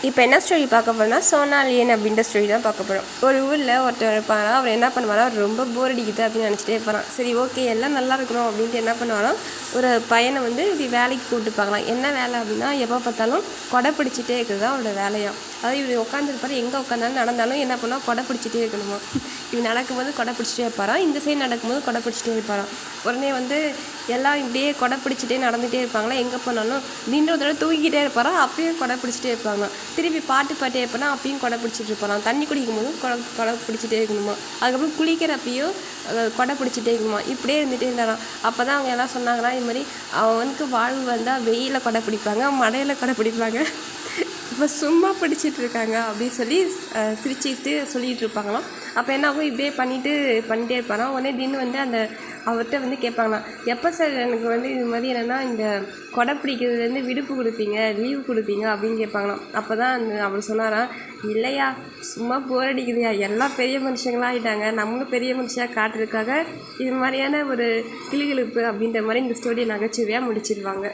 இப்போ என்ன ஸ்டோரி பார்க்க போறோம்னா சோனாலியன் அப்படின்ற ஸ்டோரி தான் பார்க்க போகிறோம். ஒரு ஊரில் ஒருத்தர் இருப்பாரா, அவர் என்ன பண்ணுவாரா, ரொம்ப போர் அடிக்குது அப்படின்னு நினச்சிட்டே இருப்பாராம். சரி ஓகே எல்லாம் நல்லா இருக்கணும் அப்படின்ட்டு என்ன பண்ணுவாராம், ஒரு பையனை வந்து இப்படி வேலைக்கு கூப்பிட்டு பார்க்கலாம். என்ன வேலை அப்படின்னா, எப்போ பார்த்தாலும் கொடை பிடிச்சிட்டே இருக்கிறது தான் அவரோட வேலையாக. அதாவது இவர் உட்காந்துருப்பாரு, எங்கே உட்காந்தாலும் நடந்தாலும் என்ன பண்ணால் கொடை பிடிச்சிட்டே இருக்கணுமா. இவர் நடக்கும்போது கொடை பிடிச்சிட்டே இருப்பாராம், இந்த சைடு நடக்கும்போது கொடை பிடிச்சிட்டே இருப்பாராம். உடனே வந்து எல்லாம் இப்படியே கொடை பிடிச்சிட்டே நடந்துகிட்டே இருப்பாங்களா, எங்கே போனாலும் நின்று ஒரு தடவை தூக்கிக்கிட்டே இருப்பாராம், அப்பயும் கொடை பிடிச்சிட்டே இருப்பாங்க. திருப்பி பாட்டே இருப்பேன்னா அப்பயும் கொடை பிடிச்சிட்டு இருப்பாராம். தண்ணி குடிக்கும் போதும் கொடை பிடிச்சிட்டே இருக்கணுமா. அதுக்கப்புறம் குளிக்கிறப்பையும் கொடை பிடிச்சிட்டே இருக்கணுமா. இப்படியே இருந்துகிட்டே இருந்தாராம். அப்போ தான் அவங்க எல்லாம் சொன்னாங்கன்னா, இது மாதிரி அவனுக்கு வாழ்வு வந்தால் வெயிலில் கொடை பிடிப்பாங்க, மழையில் கொடை பிடிப்பாங்க, இப்போ சும்மா பிடிச்சிட்டு இருக்காங்க அப்படின்னு சொல்லி சிரிச்சுட்டு சொல்லிகிட்டு இருப்பாங்களாம். அப்போ என்ன ஆகும், இப்படியே பண்ணிகிட்டே இருப்பாராம். உடனே தின்னு வந்து அந்த அவர்கிட்ட வந்து கேட்பாங்களாம், எப்போ சார் எனக்கு வந்து இது மாதிரி என்னென்னா இந்த கொடை பிடிக்கிறதுலேருந்து விடுப்பு கொடுப்பீங்க, லீவு கொடுப்பீங்க அப்படின்னு கேட்பாங்களாம். அப்போ தான் அவர் சொன்னாராம், இல்லையா சும்மா போர் அடிக்குதுயா, எல்லாம் பெரிய மனுஷங்களாக ஆகிட்டாங்க, நம்மளும் பெரிய மனுஷாக காட்டுறதுக்காக இது மாதிரியான ஒரு கிளுகிழுப்பு அப்படின்ற மாதிரி இந்த ஸ்டோரியை நகைச்சுவையாக முடிச்சிடுவாங்க.